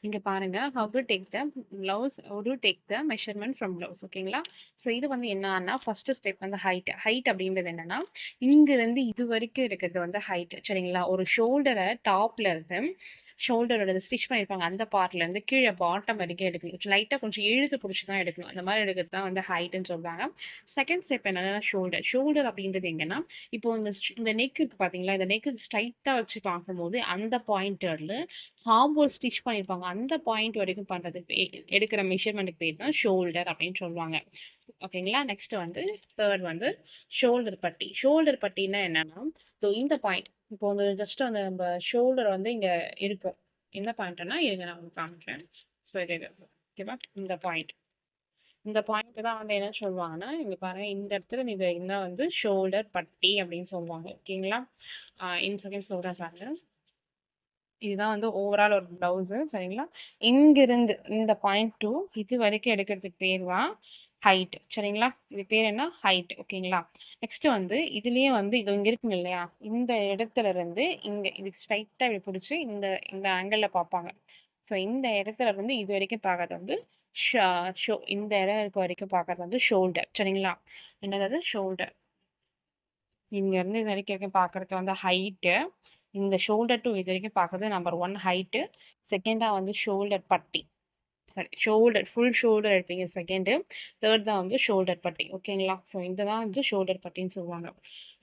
இங்க பாருங்க. How to take the measurement from blouse ஓகேங்களா? ஸோ இது வந்து என்னன்னா, ஃபர்ஸ்ட் ஸ்டெப் வந்து ஹைட். ஹைட் அப்படின்றது என்னன்னா, இங்கிருந்து இதுவரைக்கும் இருக்கிறது வந்து ஹைட் சரிங்களா? ஒரு ஷோல்டர டாப்ல இருந்து ஷோல்டரோட ஸ்டிச் பண்ணியிருப்பாங்க. அந்த பார்ட்ல இருந்து கீழ பாட்டம் வரைக்கும் எடுக்கணும். லைட்டா கொஞ்சம் இழுத்து புடிச்சு தான் எடுக்கணும். அந்த மாரி எடுக்கிறது தான் வந்து ஹைட்ன்னு சொல்றாங்க. செகண்ட் ஸ்டெப் என்னன்னா ஷோல்டர். ஷோல்டர் அப்படின்றது எங்கன்னா, இப்போ இந்த நெக் இருக்கு பார்த்தீங்களா? இந்த நெக் ஸ்ட்ரைட்டா வச்சு பார்க்கும்போது, அந்த பாயிண்ட்ல இருந்து ஆர்ம் ஹோல் ஸ்டிச் பண்ணியிருப்பாங்க. அந்த பாயிண்ட் வரைக்கும் பண்றதுக்கு எடுக்கிற மெஷர்மென்ட்க்கு பேர் தான் ஷோல்டர் அப்படின்னு சொல்லுவாங்க. ஓகேங்களா? நெக்ஸ்ட் வந்து 3 வந்து ஷோல்டர் பட்டி. ஷோல்டர் பட்டின்னா என்னன்னா, இந்த பாயிண்ட் இப்போ வந்து ஜஸ்ட் அந்த நம்ம ஷோல்டர் வந்து இங்க இருக்கும். என்ன பாயிண்ட்னா இருங்க நான் உங்களுக்கு காமிக்கிறேன். ஸோ இது ஓகேவா? இந்த பாயிண்ட். இந்த பாயிண்ட் தான் வந்து என்ன சொல்லுவாங்கன்னா, இங்க பாருங்க இந்த இடத்துல இதுதான் வந்து ஷோல்டர் பட்டி அப்படின்னு சொல்லுவாங்க. ஓகேங்களா? இன் செகண்ட் சொல்றேன் பாருங்க. இதுதான் வந்து ஓவரால் ஒரு ப்ளவுஸு சரிங்களா? இங்கிருந்து இந்த பாயிண்ட் டூ இது வரைக்கும் எடுக்கிறதுக்கு பேர் தான் ஹைட் சரிங்களா? இது பேர் என்ன? ஹைட் ஓகேங்களா? நெக்ஸ்ட் வந்து இதுலயே வந்து இது இங்க இருக்குங்க இல்லையா? இந்த இடத்துல இருந்து இங்க இது ஸ்ட்ரைட்டா இப்படி புடிச்சு இந்த இந்த ஆங்கிள்ல பார்ப்பாங்க. ஸோ இந்த இடத்துல இருந்து இது வரைக்கும் பார்க்கறது வந்து ஷ ஷோ இந்த இடம் இருக்க வரைக்கும் பார்க்கறது வந்து ஷோல்டர் சரிங்களா? என்னது ஷோல்டர். இங்க இருந்து இது வரைக்கும் பார்க்கறது வந்து ஹைட்டு. இந்த ஷோல்டர் டூ இது வரைக்கும் பார்க்கறது நம்பர் 1 ஹைட்டு. செகண்டா வந்து ஷோல்டர் பட்டி. சாரி ஷோல்டர் ஃபுல் ஷோல்டர் எடுப்பீங்க செகண்டு. தேர்ட் தான் வந்து ஷோல்டர் பட்டி. ஓகேங்களா? ஸோ இதுதான் வந்து ஷோல்டர் பட்டின்னு சொல்லுவாங்க.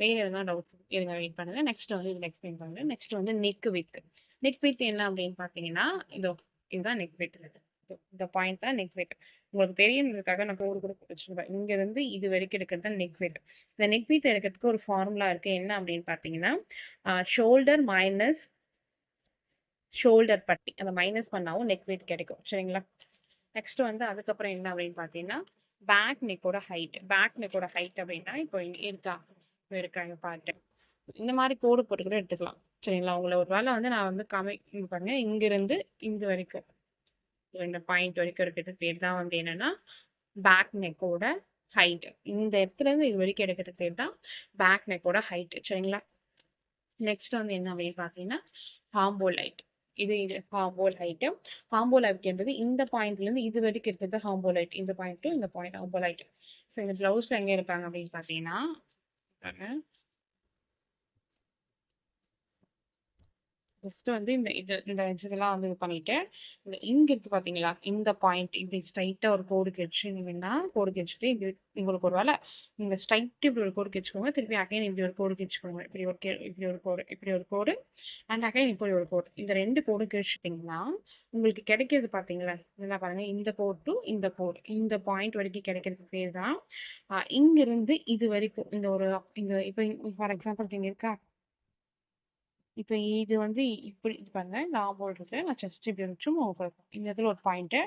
வேற எதுனா டவுட்ஸ் இருங்க வெயிட் பண்ணுங்க. நெக்ஸ்ட் வந்து இதில எக்ஸ்பிளைன் பண்றேன். நெக்ஸ்ட் வந்து நெக் விட்த். நெக் விட்த் என்ன அப்படின்னு பார்த்தீங்கன்னா, இதுதான் நெக் விட்த். இந்த பாயிண்ட் தான் நெக் விட்த். உங்களுக்கு தெரியணுன்றதுக்காக நான் கோடு கூட போட்டு வச்சிருப்பேன். இங்கருந்து இது வரைக்கும் எடுக்கிறது தான் நெக் விட்த். இந்த நெக் விட்த் எடுக்கிறதுக்கு ஒரு ஃபார்முலா இருக்கு. என்ன அப்படின்னு பார்த்தீங்கன்னா, ஷோல்டர் மைனஸ் ஷோல்டர் பட்டி. அத மைனஸ் பண்ணாவும் நெக் வெயிட் கிடைக்கும். சரிங்களா? நெக்ஸ்ட் வந்து அதுக்கப்புறம் என்ன அப்படின்னு பார்த்தீங்கன்னா, பேக் நெக்கோட ஹைட். பேக் நெக்கோட ஹைட் அப்படின்னா, இப்போ இங்க இருக்கா? இப்போ இருக்காங்க பாருங்க. இந்த மாரி கோடு போட்டு கூட எடுத்துக்கலாம். சரிங்களா? உங்கள ஒரு வேள வந்து நான் வந்து இங்க பாருங்க. இங்கிருந்து இங்க வரைக்கும். இந்த பாயிண்ட் வரைக்கும் இருக்கிறது பேர் தான் வந்து என்னன்னா, பேக் நெக்கோட ஹைட். இந்த இடத்துல இருந்து இது வரைக்கும் எடுக்கிறது பேர் தான் பேக் நெக்கோட ஹைட். சரிங்களா? நெக்ஸ்ட் வந்து என்ன அப்படின்னு பார்த்தீங்கன்னா, ஹார்ம்போல் ஹைட். இது ஹார்ம்போல் ஹைட்டு. ஹார்ம்போல் ஹைட்ன்றது இந்த பாயிண்ட்லேருந்து இது வரைக்கும் இருக்கிறது ஹார்ம்போல் ஹைட். இந்த பாயிண்ட் டூ இந்த பாயிண்ட் ஹார்ம்போல் ஹைட். ஸோ இந்த ப்ளவுஸ்ல எங்க இருப்பாங்க அப்படின்னு பார்த்தீங்கன்னா, பாருங்க. ஜஸ்ட் வந்து இந்த இதெல்லாம் வந்து இது பண்ணிட்டு, இங்க இருக்கு பார்த்தீங்களா? இந்த பாயிண்ட் இப்படி ஸ்ட்ரைட்டா ஒரு கோடு கிழிச்சீங்கன்னா, கோடு கிழிச்சுட்டு இப்படி உங்களுக்கு ஒரு வேள நீங்க ஸ்ட்ரைட் இப்படி ஒரு கோடு கிழிச்சுக்கோங்க. திருப்பி அகைன் இப்படி ஒரு கோடு கிழிச்சுக்கோங்க. இப்படி ஒரு கோடு, இப்படி ஒரு கோடு அண்ட் அகைன் இப்படி ஒரு கோடு. இந்த 2 கோடு கிழிச்சிட்டிங்கன்னா, உங்களுக்கு கிடைக்கிறது பார்த்தீங்களா? நல்லா பாருங்க. இந்த கோடு டூ இந்த கோடு. இந்த பாயிண்ட் வரைக்கும் கிடைக்கிறதுக்கு பேர் தான், இங்கிருந்து இது வரைக்கும் இந்த ஒரு இந்த இப்ப ஃபார் எக்ஸாம்பிள் இங்க இருக்கா? இப்ப இது வந்து இப்படி இது பாருங்க. இந்த ஆர்ம் இருக்கு. நான் செஸ்ட் இப்படி வச்சும் இந்த இடத்துல ஒரு பாயிண்ட்டு.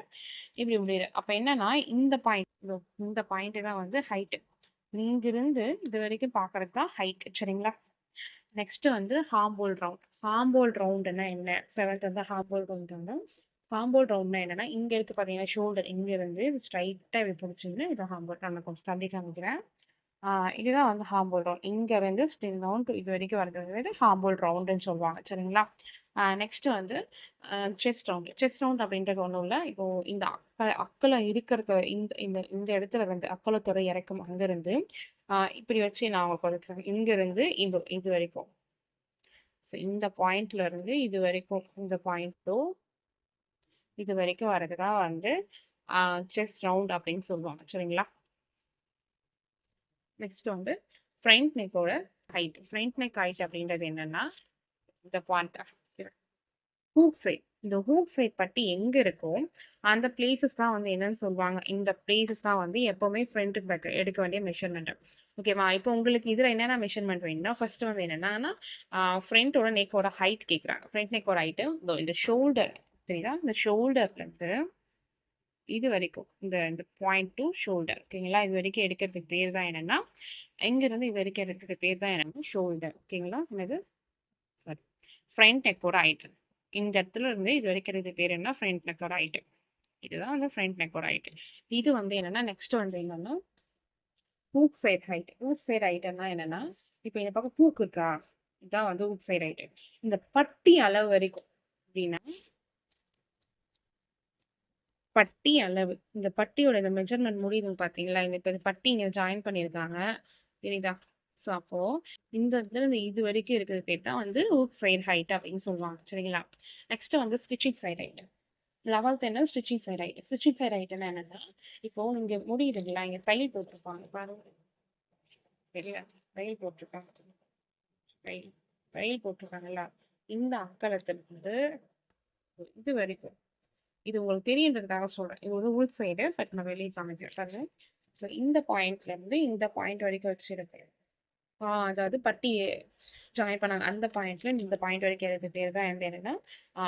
இப்படி முடியுது. அப்ப என்னன்னா, இந்த பாயிண்ட் இந்த பாயிண்ட் தான் வந்து ஹைட். இங்கிருந்து இது வரைக்கும் பார்க்கறது தான் ஹைட். சரிங்களா? நெக்ஸ்ட் வந்து ஹார்ம்போல் ரவுண்ட். ஹார்ம்போல் ரவுண்டுன்னா என்ன? 7த் வந்து ஹார்ம்போல் ரவுண்ட் வந்து ஹார்ம்போல் ரவுண்ட்னா என்னன்னா, இங்க இருக்கு பார்த்தீங்கன்னா, ஷோல்டர் இங்க இருந்து ஸ்ட்ரைட்டா இப்படி புடிச்சீங்கன்னா, இது ஹார்ம்போல். நான் கொஞ்சம் தள்ளி காமிக்கிறேன். ஆ இதுதான் வந்து ஹார்ம்போல் ரவுண்ட். இங்க இருந்து ஸ்டில் டவுன் டூ இது வரைக்கும் வரது வந்து ஹார்ம்போல் ரவுண்டுன்னு சொல்லுவாங்க. சரிங்களா? நெக்ஸ்ட் வந்து செஸ்ட் ரவுண்ட். செஸ்ட் ரவுண்ட் அப்படின்றது ஒண்ணும் இல்ல. இப்போ இந்த அக்கலம் இருக்கிறது இந்த இந்த இந்த இடத்துல இருந்து அக்கலத்தோட இறக்கம் அங்கருந்து இப்படி வச்சு நான் உங்களுக்கு ஒரு இங்கருந்து இது வரைக்கும். ஸோ இந்த பாயிண்ட்ல இருந்து இது வரைக்கும் இந்த பாயிண்ட் டூ இது வரைக்கும் வரது தான் வந்து செஸ்ட் ரவுண்ட் அப்படின்னு சொல்லுவாங்க. சரிங்களா? நெக்ஸ்ட் வந்து ஃப்ரண்ட் நெக்கோட ஹைட். ஃப்ரண்ட் நெக் ஹைட் அப்படின்றது என்னன்னா, இந்த பாயிண்ட் ஹூக் சைட். இந்த ஹூக் சைட் பட்டி எங்க இருக்கோ, அந்த பிளேஸஸ் தான் வந்து என்னன்னு சொல்லுவாங்க. இந்த பிளேஸஸ் தான் வந்து எப்பவுமே ஃப்ரண்ட்டுக்கு பேக் எடுக்க வேண்டிய மெஷர்மென்ட். ஓகேவா? இப்போ உங்களுக்கு இதுல என்னென்ன மெஷர்மென்ட் வேணும்னா, ஃபர்ஸ்ட் வந்து என்னன்னா, ஃப்ரண்ட்டோட நெக்கோட ஹைட் கேட்குறாங்க. ஃப்ரண்ட் நெக்கோட ஹைட் இந்த ஷோல்டர் தெரியுதா? இந்த ஷோல்டர்ல இருந்து இது வரைக்கும் இந்த பாயிண்ட் டூ ஷோல்டர் ஓகேங்களா? இது வரைக்கும் எடுக்கிறதுக்கு பேர் தான் என்னன்னா, இங்கிருந்து இது வரைக்கும் எடுக்கிறதுக்கு பேர் தான் என்னன்னா ஷோல்டர் ஓகேங்களா? என்னது? சாரி. ஃப்ரண்ட் நெக்கோட ஹைட். இந்த இடத்துல இருந்து இது வரைக்கும் இருக்கிறது பேர் என்ன? ஃப்ரண்ட் நெக்கோட ஹைட். இதுதான் வந்து ஃப்ரண்ட் நெக்கோட ஹைட். இது வந்து என்னன்னா, நெக்ஸ்ட் வந்து என்னன்னா, hook side height. Hook side ஹைட்னா என்னன்னா, இப்போ இந்த பக்கம் ஹூக் இருக்கா? இதான் வந்து ஹூக் சைட் ஹைட். இந்த பட்டி அளவு வரைக்கும் அப்படின்னா பட்டி அளவு. இந்த பட்டியோட இந்த மெஷர்மென்ட் முடியுதுன்னு பார்த்தீங்களா? இப்ப இந்த பட்டி இங்க ஜாயின் பண்ணியிருக்காங்க. தெரியுதா? ஸோ, அப்போ இந்த இடத்துல இருந்து இது வரைக்கும் இருக்கிறது பேர் தான் வந்து ஹூக் சைட் ஹைட் அப்படின்னு சொல்லுவாங்க. சரிங்களா? நெக்ஸ்ட் வந்து ஸ்டிச்சிங் சைட் ஹைட். 11th என்ன stitching side height. Stitching side ஹைட்னா என்னன்னா, இப்போ இங்க முடியுதுங்களா? இங்க தையல் போட்டிருப்பாங்க. பாருங்க. சரியா? தையல் போட்டிருக்காங்க. தையல் தையல் போட்டிருக்காங்கல்ல? இந்த அகலத்திலிருந்து இது வரைக்கும். இது உங்களுக்கு தெரியுன்றதுக்காக சொல்றேன். இது வந்து உள் சைடு. பட் நான் வெளிய காமிக்கிறேன் பாருங்க. ஸோ இந்த பாயிண்ட்ல இருந்து இந்த பாயிண்ட் வரைக்கும் வச்சிருக்கு. அதாவது பட்டி ஜாயின் பண்ணாங்க. அந்த பாயிண்ட்ல இந்த பாயிண்ட் வரைக்கும் எடுத்த பேர் தான் வந்து என்னன்னா, ஆ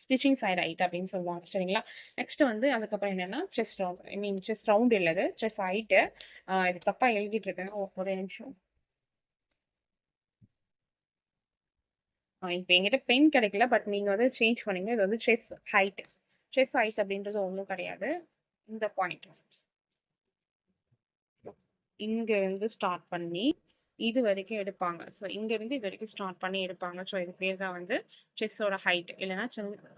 ஸ்டிச்சிங் சைடு ஹைட் அப்படின்னு சொல்லுவாங்க. சரிங்களா? நெக்ஸ்ட் வந்து அதுக்கப்புறம் என்னன்னா, செஸ்ட் ரவுண்ட். ஐ மீன் செஸ்ட் ரவுண்ட் இல்ல இது. Chest height. இது தப்பா எழுதிட்டு இருக்கேன். ஒரே நிமிஷம். இப்ப என்கிட்ட பென் கிடைக்கல. பட் நீங்க வந்து சேஞ்ச் பண்ணீங்க. இது வந்து செஸ் ஹைட். செஸ் ஹைட் அப்படின்றது ஒண்ணும் கிடையாது. இந்த பாயிண்ட். இங்க இருந்து ஸ்டார்ட் பண்ணி இது வரைக்கும் எடுப்பாங்க. ஸோ இங்க இருந்து இது வரைக்கும் ஸ்டார்ட் பண்ணி எடுப்பாங்க. ஸோ இது பேர் தான் வந்து செஸ்ஸோட ஹைட். இல்லைன்னா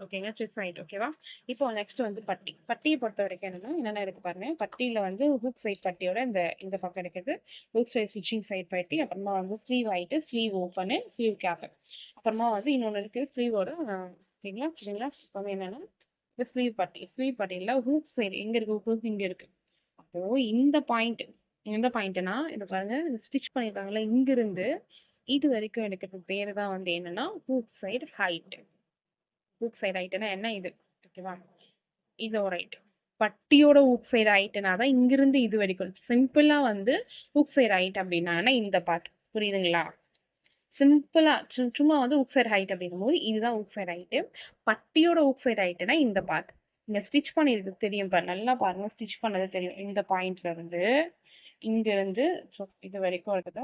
ஓகேங்க செஸ் ஹைட். ஓகேவா? இப்போ நெக்ஸ்ட் வந்து பட்டி. பட்டியை பொறுத்த வரைக்கும் என்னென்ன இருக்கு பாருங்க. பட்டியில வந்து ஹூக் சைட் பட்டியோட இந்த இந்த பக்கம் இருக்குது. ஹூக் சைட் ஸ்டிச்சிங் சைட் பட்டி. அப்புறமா வந்து sleeve height, sleeve open, sleeve cap. அப்புறமா வந்து இன்னொன்று இருக்கு ஸ்லீவோட சரிங்களா? சரிங்களா? இப்போ வந்து என்னன்னா இந்த ஸ்லீவ் பட்டி. ஸ்லீவ் பட்டியில ஹூக் சைடு எங்க இருக்கு? ஹூக் இங்க இருக்கு. அப்போ இந்த பாயிண்ட் எந்த பாயிண்ட்னா இது பாருங்க ஸ்டிச் பண்ணிருக்காங்கல்ல இங்கிருந்து இது வரைக்கும் எடுக்கிறதுக்கு பேரு தான் வந்து என்னன்னா hook side height. Hook side ஹைட்னா என்ன இது? ஓகேவா? இதோட ஹைட். பட்டியோட ஹூக் சைடு ஹைட்னா தான் இங்கிருந்து இது வரைக்கும். சிம்பிளா வந்து ஹூக் சைடு ஹைட் அப்படின்னா இந்த பார்ட். புரியுதுங்களா? சிம்பிளா சும்மா வந்து ஹூக் சைடு ஹைட் அப்படிங்கும்போது இதுதான் ஹூக் சைடு ஹைட்டு. பட்டியோட ஹூக் சைடு ஹைட்னா இந்த பார்ட். இங்க ஸ்டிச் பண்ணிருக்கு தெரியும் பாரு. நல்லா பாருங்க ஸ்டிச் பண்ணது தெரியும். இந்த பாயிண்ட்ல இருந்து இங்க இருந்து இது வரைக்கும் இருக்குது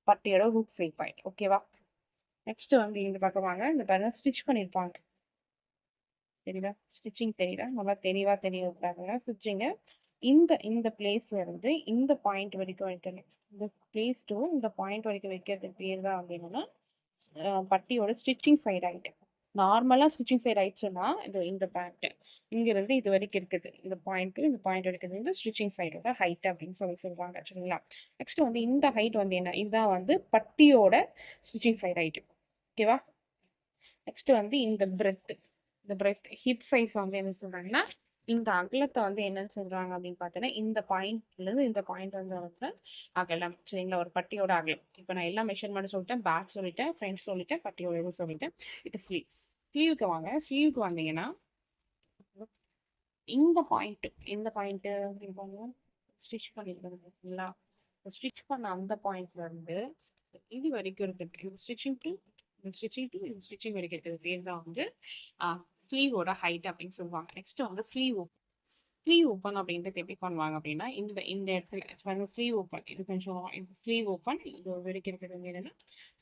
பட்டியோட ஹூக் சைட் பாயிண்ட். ஓகேவா? நெக்ஸ்ட் வந்து இந்த பக்கம் வாங்க. இந்த பாருங்க ஸ்டிச் பண்ணிருப்பாங்க. தெரியுதா? ஸ்டிச்சிங் தெரியுதா? நல்லா தெளிவா தெரியறதுக்காக ஸ்டிச்சிங்க இந்த இந்த பிளேஸ்ல இருந்து இந்த பாயிண்ட் வரைக்கும் வைக்கணும். இந்த பிளேஸ் டு இந்த பாயிண்ட் வரைக்கும் வைக்கிறதுக்கு பேர் தான் வந்து என்னன்னா பட்டியோட ஸ்டிச்சிங் சைடு ஹைட். நார்மலா ஸ்டிச்சிங் சைடு ஹைட்ஸ்னா இது இந்த பாயிண்ட் இங்க இருந்து இது வரைக்கும் இருக்குது. இந்த பாயிண்ட் வரைக்கும் இந்த ஸ்டிச்சிங் சைடோட ஹைட் அப்படின்னு சொல்லுவாங்க. சரிங்களா? நெக்ஸ்ட் வந்து இந்த ஹைட் வந்து என்ன? இதுதான் வந்து பட்டியோட ஸ்டிச்சிங் சைடு ஹைட். ஓகேவா? நெக்ஸ்ட் வந்து இந்த பிரெத். இந்த பிரெத் ஹிப் சைஸ் வந்து என்ன சொல்றாங்கன்னா இந்த அகலத்தை வந்து என்னன்னு சொல்றாங்க அப்படின்னு பார்த்தீங்கன்னா இந்த பாயிண்ட்ல இருந்து இந்த பாயிண்ட் வந்து அகலம். சரிங்களா? ஒரு பட்டியோட அகலம். இப்போ நான் எல்லா மெஷர்மெண்ட் சொல்லிட்டேன். பேக் சொல்லிட்டேன், ஃப்ரண்ட் சொல்லிட்டேன், பட்டியோட இது சொல்லிட்டேன். இப்போ ஸ்லீவுக்கு வாங்க. ஸ்லீவுக்கு வந்தீங்கன்னா இந்த பாயிண்ட் இந்த பாயிண்ட் ஸ்டிச் பண்ணிருக்கீங்களா? ஸ்டிச் பண்ண அந்த பாயிண்ட்ல இருந்து இது வரைக்கும் இருக்கு. இது ஸ்டிச்சிங் டு இது ஸ்டிச்சிங் வரைக்கும் இருக்கிறது பேர் தான் வந்து ஸ்லீவோட ஹைட் அப்படின்னு சொல்லுவாங்க. நெக்ஸ்ட் வந்து ஸ்லீவ் ஓப்பன் அப்படின்றது எப்படி பண்ணுவாங்க அப்படின்னா இந்த இந்த இடத்துல ஸ்லீவ் ஓப்பன் இது கொஞ்சம் ஸ்லீவ் ஓப்பன் இது வரைக்கும் இருக்கிறது என்னன்னா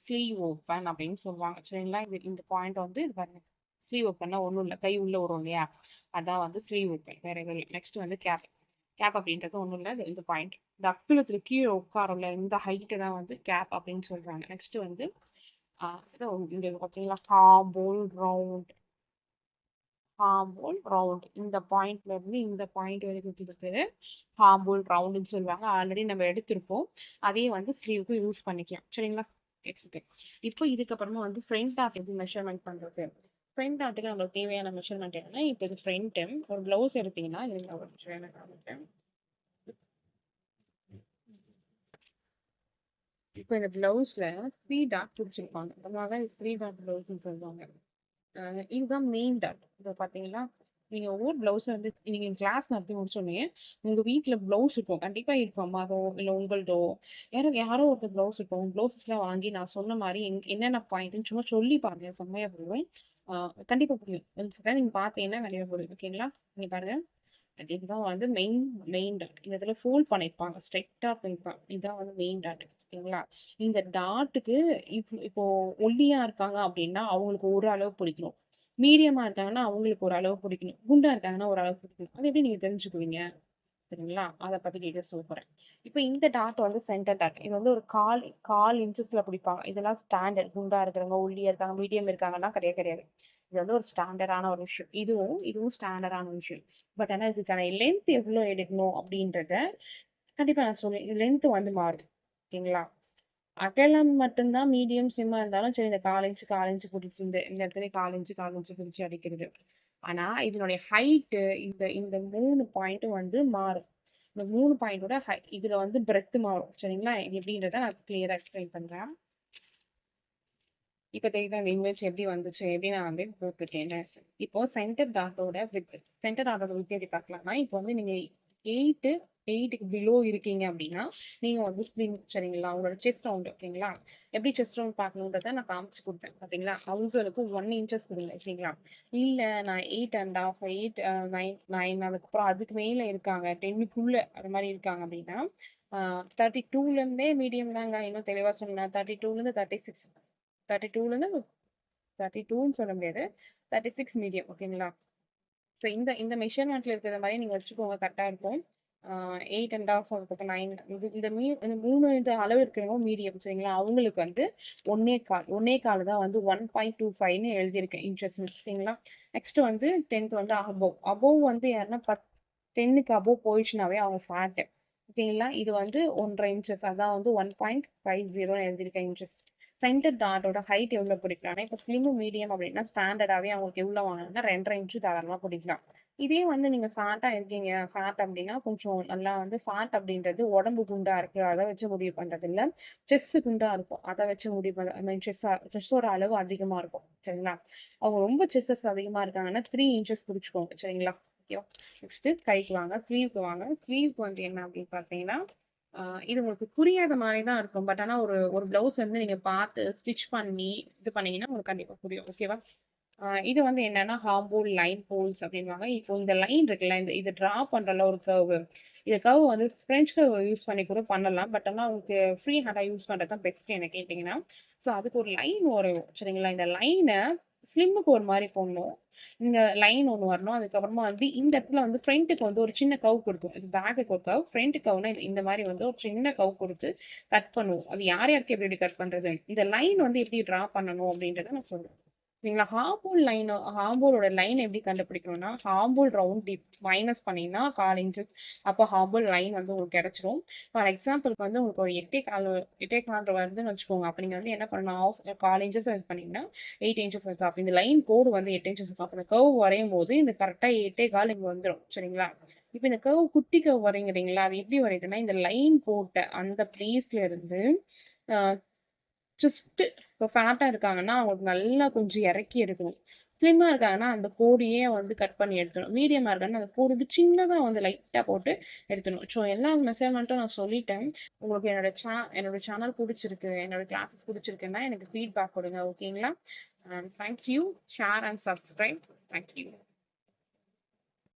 ஸ்லீவ் ஓப்பன் அப்படின்னு சொல்லுவாங்க. சரிங்களா? இது இந்த பாயிண்ட் வந்து இது பாருங்க. ஸ்லீவ் ஓப்பன்னா ஒன்றும் இல்லை, கை உள்ள வரும் இல்லையா? அதான் வந்து ஸ்லீவ் ஓப்பன். வேற எதுவும் இல்லை. நெக்ஸ்ட் வந்து கேப். கேப் அப்படின்றது ஒன்றும் இல்லை, இந்த பாயிண்ட் இந்த அக்குலத்துல கீழே உட்காரும்ல இந்த ஹைட்டு தான் வந்து கேப் அப்படின்னு சொல்றாங்க. நெக்ஸ்ட் வந்து இங்க பார்த்தீங்களா ஹார்ம்போல் ரவுண்ட். ஹார்ம்போல் ரவுண்ட் இந்த பாயிண்ட்ல இருந்து இந்த பாயிண்ட் வரைக்கும் இருக்கு ஹார்ம்போல் ரவுண்டுன்னு சொல்லுவாங்க. ஆல்ரெடி நம்ம எடுத்திருப்போம். அதே வந்து ஸ்லீவுக்கு யூஸ் பண்ணிக்கலாம். சரிங்களா? இப்போ இதுக்கப்புறமா வந்து ஃப்ரண்ட் டாப் எப்படி மெஷர்மெண்ட் பண்றது? ஃப்ரண்ட் டாட்டுக்கு நம்மளுக்கு தேவையான மெஷர்மெண்ட் என்னன்னா இப்போ இது ஃப்ரண்ட் ஒரு பிளவுஸ் எடுத்தீங்கன்னா இது ஒரு நிமிஷம் காமிக்கிறேன். இப்போ இந்த பிளவுஸ்ல 3 டாட் பிடிச்சிருப்பாங்க. அதனால 3 டாட் பிளவுஸ்ன்னு சொல்லுவாங்க. இதுதான் மெயின் டாட். இப்போ பார்த்தீங்கன்னா நீங்க ஒவ்வொரு பிளவுஸை வந்து நீங்க கிளாஸ் நடத்தி முடிச்சோடனே உங்க வீட்டில் பிளவுஸ் இருக்கும். கண்டிப்பா இருக்கும். அம்மாவோ இல்லை உங்கள்தோ யாரோ ஒருத்தர் பிளவுஸ் இருக்கும். பிளவுஸ்லாம் வாங்கி நான் சொன்ன மாதிரி என்னென்ன பாயிண்ட்னு சும்மா சொல்லி பாருங்க. செம்மையா புரியும். கண்டிப்பா புரியும். நீங்க பார்த்தீங்கன்னா கண்டிப்பா புரியும். ஓகேங்களா? நீங்க பாருங்க. இதுதான் வந்து மெயின் டாட். இந்த இடத்துல ஃபோல்ட் பண்ணிருப்பாங்க. ஸ்ட்ரைட்டா பண்ணிருப்பாங்க. இதுதான் வந்து மெயின் டாட். ஓகேங்களா? இந்த டாட்டுக்கு இப்போ ஒல்லியா இருக்காங்க அப்படின்னா அவங்களுக்கு ஒரு அளவு பிடிக்கணும். மீடியமா இருக்காங்கன்னா அவங்களுக்கு ஒரு அளவு பிடிக்கணும். குண்டா இருக்காங்கன்னா ஒரு அளவு பிடிக்கணும். அது எப்படி நீங்க தெரிஞ்சுக்குவீங்க? சரிங்களா? அதை பத்தி டீட்டெயில்ஸ் சொல்றேன். இப்போ இந்த டாட் வந்து சென்டர் டாட். இது வந்து ஒரு கால் கால் இன்ச்சஸ்ல பிடிப்பாங்க. இதெல்லாம் ஸ்டாண்டர்ட். குண்டா இருக்கிறவங்க, ஒல்லியா இருக்காங்க, மீடியம் இருக்காங்கன்னா கிடையவே கிடையாது. இது வந்து ஒரு ஸ்டாண்டர்டான ஒரு விஷயம். இதுவும் ஸ்டாண்டர்டான விஷயம். பட் ஆனா இதுக்கான லென்த் எவ்வளோ எடுக்கணும் அப்படின்றத கண்டிப்பா நான் சொல்லுவேன். லென்த் வந்து மாறுது. ஓகேங்களா? அகலம் மட்டும் தான் மீடியம், ஸ்லிம்மா இருந்தாலும் சரி இந்த 1/4 இன்ச் 1/4 இன்ச் புடிச்சு இந்த இடத்துல 1/4 இன்ச் 1/4 இன்ச் பிரிச்சு அடிக்கிறது. ஆனா இதனுடைய ஹைட்டு இந்த 3 பாயிண்ட்டும் வந்து மாறும். இந்த 3 பாயிண்டோட இதுல வந்து பிரெத் மாறும். சரிங்களா? இது எப்படின்றத நான் கிளியரா எக்ஸ்பிளைன் பண்றேன். இப்ப தெரியுதா இந்த இமேஜ் எப்படி வந்துச்சு? எப்படி நான் வந்து போட்டுருக்கேன்னு. இப்போ சென்டர் டாட்டோட விட்த் எப்படி பார்க்கலாம்னா, இப்போ வந்து நீங்க 8 8க்கு பிலோ இருக்கீங்க அப்படின்னா, நீங்க வந்து ஸ்லிம் சரிங்களா? உங்களோட செஸ்ட் ரவுண்ட் ஓகேங்களா? எப்படி செஸ்ட் ரவுண்ட் பார்க்கணுன்றத நான் காமிச்சு குடுத்தேன். பார்த்தீங்களா? அவங்களுக்கு 1 இன்ச்சஸ் குடுங்க ஓகேங்களா? இல்ல நான் 8 1/2 8 9 9 அதுக்கப்புறம் அதுக்கு மேல இருக்காங்க. 10க்குள்ள அது மாரி இருக்காங்க அப்படின்னா, 32ல இருந்தே மீடியம் தாங்க. இன்னும் தெளிவா சொல்லணும்னா 32லேருந்து 36 32லேருந்து 32ன்னு சொல்ல முடியாது. 36 மீடியம் ஓகேங்களா? ஸோ இந்த மெஷர்மென்ட்ல இருக்கிற மாரி நீங்க வச்சுக்கோங்க கரெக்ட்டா இருக்கும். 8 1/2 அதுக்கப்புறம் 9 இந்த 3 இந்த அளவு இருக்கிறவங்க மீடியம் சரிங்களா? அவங்களுக்கு வந்து 1 1/4 தான் வந்து 1.25ன்னு எழுதியிருக்கேன் இன்ச்சஸ் ஓகேங்களா? நெக்ஸ்ட் வந்து 10த் வந்து அபோவ். அபோவ் வந்து யாருன்னா 10க்கு அபோவ் போயிடுச்சுனாவே அவங்க ஃபேட். ஓகேங்களா? இது வந்து 1 1/2 இன்ச்சஸ் அதான் வந்து 1.50ன்னு எழுதியிருக்கேன் இன்ச்சஸ். சென்டர் டாட்டோட ஹைட் எவ்வளோ பிடிக்கலாம்னா, இப்போ ஸ்லிம், மீடியம் அப்படின்னா ஸ்டாண்டர்டாவே அவங்களுக்கு எவ்வளோ வாங்கணும்னா 2 1/2 இன்ச் தாராளமா பிடிக்கலாம். இதே வந்து நீங்க ஃபேட்டா இருக்கீங்க, ஃபேட் அப்படின்னா கொஞ்சம் நல்லா வந்து ஃபேட் அப்படின்றது உடம்பு குண்டா இருக்கு. அத வச்சு முடிவு பண்றது இல்ல. செஸ்ட் குண்டா இருக்கும். அத வச்சு முடிவு பண்ற ஐ மீன் செஸ்ஸோட அளவு அதிகமா இருக்கும். சரிங்களா? அவங்க ரொம்ப செஸ்ஸஸ் அதிகமா இருக்காங்கன்னா 3 இன்ச்சஸ் பிடிச்சுக்கோங்க. சரிங்களா? ஓகேவா? நெக்ஸ்ட் கைக்கு வாங்க. ஸ்லீவ்க்கு வாங்க. ஸ்லீவ்க்கு வந்து என்ன அப்படின்னு பார்த்தீங்கன்னா, இது உங்களுக்கு புரியாத மாரி தான் இருக்கும். பட் ஆனா ஒரு ஒரு ப்ளவுஸ் வந்து நீங்க பார்த்து ஸ்டிச் பண்ணி இது பண்ணீங்கன்னா உங்களுக்கு கண்டிப்பா புரியும். ஓகேவா? இது வந்து என்னன்னா ஹார்ம்போல் லைன் போல்ஸ் அப்படின்னுவாங்க. இப்போ இந்த லைன் இருக்குல்ல, இது டிரா பண்றல ஒரு கர்வ். இந்த கர்வ் வந்து ஃப்ரெஞ்ச் கர்வ் யூஸ் பண்ணி கூட பண்ணலாம். பட் ஆனா உங்களுக்கு ஃப்ரீ ஹேண்டா யூஸ் பண்றது தான் பெஸ்ட் என்ன கேட்டீங்கன்னா. ஸோ அதுக்கு ஒரு லைன் வரையும். சரிங்களா? இந்த லைன ஸ்லிம்முக்கு ஒரு மாரி போடணும். இங்க லைன் ஒண்ணு வரணும். அதுக்கப்புறமா வந்து இந்த இடத்துல வந்து ஃப்ரண்ட்டுக்கு வந்து ஒரு சின்ன கர்வ் குடுக்கும். இது பேக்குக்கு ஒரு கர்வ், ஃப்ரண்ட் கர்வ்னா இந்த மாரி வந்து ஒரு சின்ன கர்வ் குடுத்து கட் பண்ணுவோம். அது யார் யாருக்கு எப்படி எப்படி கட் பண்றது? இந்த லைன் வந்து எப்படி டிரா பண்ணணும் அப்படின்றத நான் சொல்றேன். சரிங்களா? ஹார்ம்போலோட லைன் எப்படி கண்டுபிடிக்கணும்னா, ஹார்ம்போல் ரவுண்ட் டிப் மைனஸ் பண்ணீங்கன்னா 1/4 இன்ச்சஸ். அப்போ ஹார்ம்போல் லைன் வந்து உங்களுக்கு கிடைச்சிரும். ஃபார் எக்ஸாம்பிள்க்கு வந்து உங்களுக்கு ஒரு 8.25 வருதுன்னு வச்சுக்கோங்க. அப்ப நீங்க வந்து என்ன பண்ணணும், 1/4 இன்ச்சஸ் இது பண்ணீங்கன்னா 8 இன்ச்சஸ் வருது. அப்ப இந்த லைன் கோடு வந்து 8 இன்ச்சஸ் இருக்கும். அப்ப இந்த கர்வ் வரையும்போது இந்த கரெக்ட்டா 8.25 இங்க வந்துரும். சரிங்களா? இப்ப இந்த கர்வ் குட்டி கர்வ் வரையறீங்களா? அது எப்படி வரையுதுன்னா, இந்த லைன் போட்ட அந்த பிளேஸ்ல இருந்து அ ஜஸ்ட் இப்போ ஃபேட்டா இருக்காங்கன்னா, அவங்களுக்கு நல்லா கொஞ்சம் இறக்கி எடுக்கணும். ஸ்லிம்மா இருக்காங்கன்னா, அந்த கோடையே வந்து கட் பண்ணி எடுத்துடணும். மீடியமா இருக்காங்கன்னா, அந்த கோடு வந்து சின்னதா வந்து லைட்டா போட்டு எடுத்துடணும். ஸோ எல்லா மெஷர்மென்ட்டும் நான் சொல்லிட்டேன். உங்களுக்கு என்னோட சேனல் புடிச்சிருக்கு, என்னோட கிளாஸஸ் புடிச்சிருக்குன்னா எனக்கு ஃபீட்பேக் கொடுங்க. ஓகேங்களா? Thank you. Share and subscribe. Thank you.